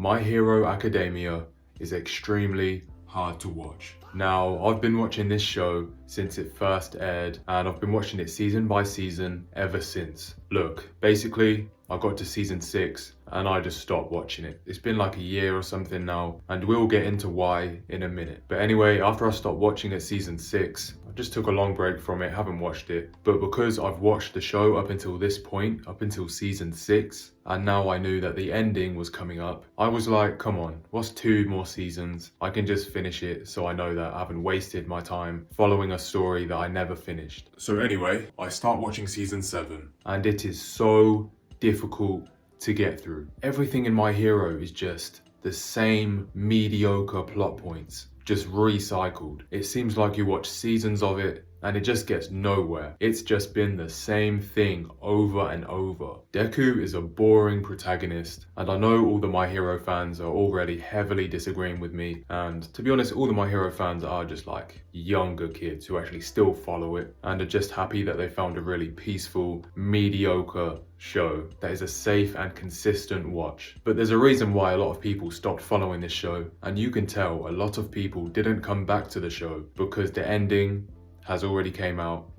My Hero Academia is extremely hard to watch. Now, I've been watching this show since it first aired, and I've been watching it season by season ever since. Look, basically, I got to season 6 and I just stopped watching it. It's been like a year or something now, and we'll get into why in a minute. But anyway, after I stopped watching at season 6, I just took a long break from it, haven't watched it. But because I've watched the show up until this point, up until season 6, and now I knew that the ending was coming up, I was like, come on, what's 2 more seasons? I can just finish it so I know that I haven't wasted my time following a story that I never finished. So anyway, I start watching season 7, and it is so difficult to get through. Everything in My Hero is just the same mediocre plot points, just recycled. It seems like you watch seasons of it and it just gets nowhere. It's just been the same thing over and over. Deku is a boring protagonist, and I know all the My Hero fans are already heavily disagreeing with me, and to be honest, all the My Hero fans are just like younger kids who actually still follow it and are just happy that they found a really peaceful, mediocre show that is a safe and consistent watch. But there's a reason why a lot of people stopped following this show, and you can tell a lot of people didn't come back to the show because the ending has already came out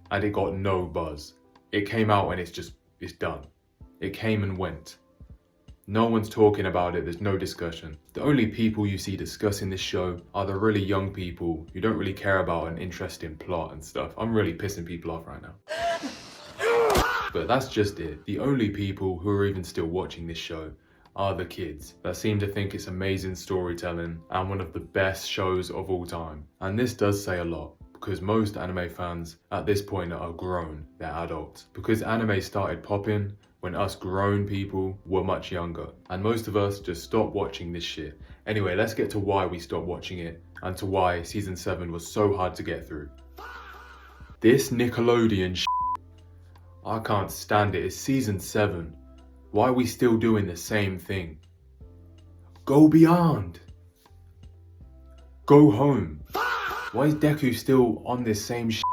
and it got no buzz. It came out and it's done. It came and went. No one's talking about it, there's no discussion. The only people you see discussing this show are the really young people who don't really care about an interesting plot and stuff. I'm really pissing people off right now. But that's just it. The only people who are even still watching this show are the kids that seem to think it's amazing storytelling and one of the best shows of all time. And this does say a lot, because most anime fans at this point are grown, they're adults. Because anime started popping when us grown people were much younger, and most of us just stopped watching this shit. Anyway, let's get to why we stopped watching it and to why season 7 was so hard to get through. This Nickelodeon shit, I can't stand it. It's season 7. Why are we still doing the same thing? Go beyond. Go home. Why is Deku still on this same shit?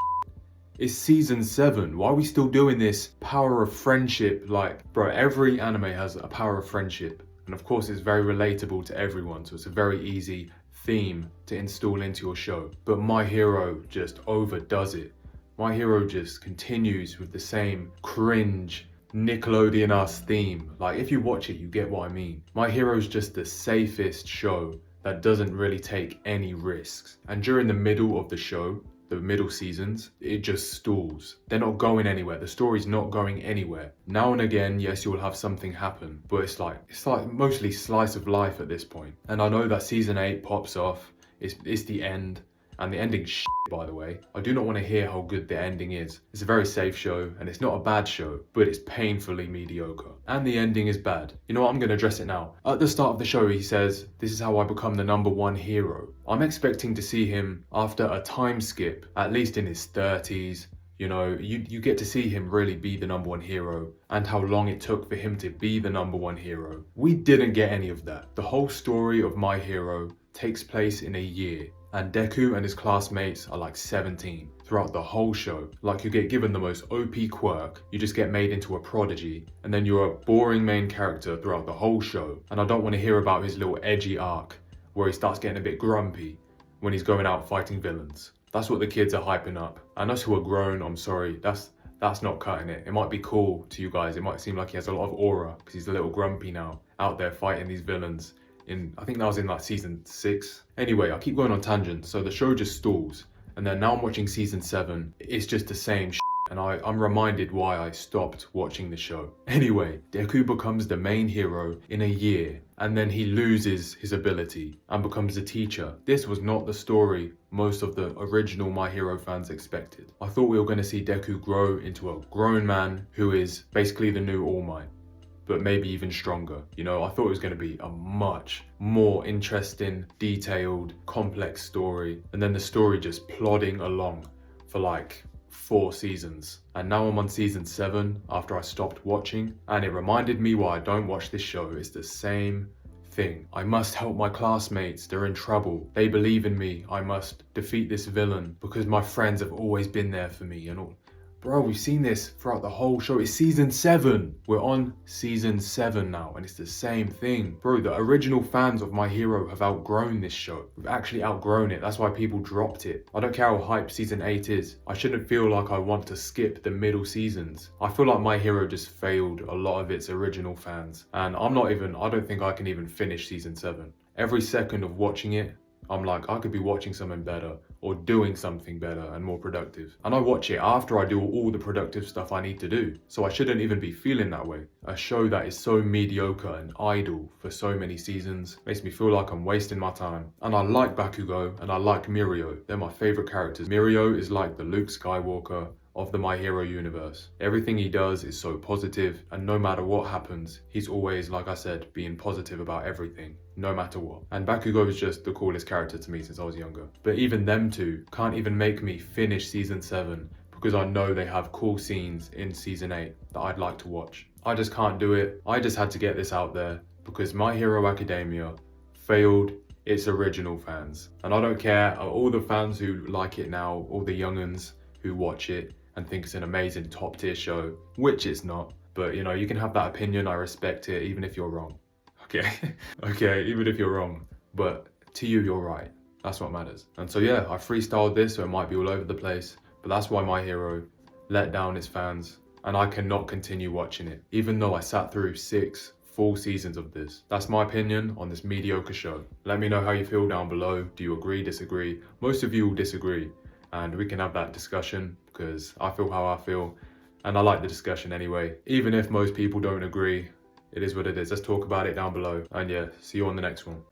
It's season 7. Why are we still doing this power of friendship? Like, bro, every anime has a power of friendship. And of course, it's very relatable to everyone. So it's a very easy theme to install into your show. But My Hero just overdoes it. My Hero just continues with the same cringe Nickelodeon-ass theme. Like, if you watch it, you get what I mean. My Hero's just the safest show that doesn't really take any risks. And during the middle of the show, the middle seasons, it just stalls. They're not going anywhere. The story's not going anywhere. Now and again, yes, you'll have something happen, but it's like mostly slice of life at this point. And I know that season 8 pops off. It's the end. And the ending's shit, by the way. I do not want to hear how good the ending is. It's a very safe show, and it's not a bad show, but it's painfully mediocre. And the ending is bad. You know what, I'm going to address it now. At the start of the show, he says, "This is how I become the #1 hero." I'm expecting to see him after a time skip, at least in his 30s. You know, you get to see him really be the #1 hero, and how long it took for him to be the #1 hero. We didn't get any of that. The whole story of My Hero takes place in a year. And Deku and his classmates are like 17 throughout the whole show. Like, you get given the most OP quirk, you just get made into a prodigy, and then you're a boring main character throughout the whole show. And I don't want to hear about his little edgy arc where he starts getting a bit grumpy when he's going out fighting villains. That's what the kids are hyping up. And us who are grown, I'm sorry, that's not cutting it. It might be cool to you guys. It might seem like he has a lot of aura because he's a little grumpy now, out there fighting these villains. I think that was in like season 6. Anyway, I keep going on tangents, so the show just stalls. And then now I'm watching season 7. It's just the same shit, and I'm reminded why I stopped watching the show. Anyway, Deku becomes the main hero in a year, and then he loses his ability and becomes a teacher. This was not the story most of the original My Hero fans expected. I thought we were going to see Deku grow into a grown man who is basically the new All Might, but maybe even stronger. You know, I thought it was going to be a much more interesting, detailed, complex story. And then the story just plodding along for like 4 seasons. And now I'm on season 7 after I stopped watching. And it reminded me why I don't watch this show. It's the same thing. I must help my classmates. They're in trouble. They believe in me. I must defeat this villain because my friends have always been there for me and all. Bro, we've seen this throughout the whole show. It's season 7. We're on season 7 now, and it's the same thing. Bro, the original fans of My Hero have outgrown this show. We've actually outgrown it. That's why people dropped it. I don't care how hype season 8 is. I shouldn't feel like I want to skip the middle seasons. I feel like My Hero just failed a lot of its original fans. And I don't think I can even finish season 7. Every second of watching it, I'm like, I could be watching something better or doing something better and more productive. And I watch it after I do all the productive stuff I need to do. So I shouldn't even be feeling that way. A show that is so mediocre and idle for so many seasons makes me feel like I'm wasting my time. And I like Bakugo and I like Mirio. They're my favorite characters. Mirio is like the Luke Skywalker of the My Hero universe. Everything he does is so positive, and no matter what happens, he's always, like I said, being positive about everything, no matter what. And Bakugo is just the coolest character to me since I was younger. But even them two can't even make me finish season 7 because I know they have cool scenes in season 8 that I'd like to watch. I just can't do it. I just had to get this out there because My Hero Academia failed its original fans. And I don't care, all the fans who like it now, all the young'uns who watch it and think it's an amazing top tier show, which it's not. But you know, you can have that opinion, I respect it, even if you're wrong. Okay, okay, even if you're wrong. But to you, you're right. That's what matters. And so yeah, I freestyled this, so it might be all over the place, but that's why My Hero let down its fans, and I cannot continue watching it, even though I sat through 6 full seasons of this. That's my opinion on this mediocre show. Let me know how you feel down below. Do you agree, disagree? Most of you will disagree, and we can have that discussion because I feel how I feel, and I like the discussion anyway. Even if most people don't agree, it is what it is. Let's talk about it down below. And yeah, see you on the next one.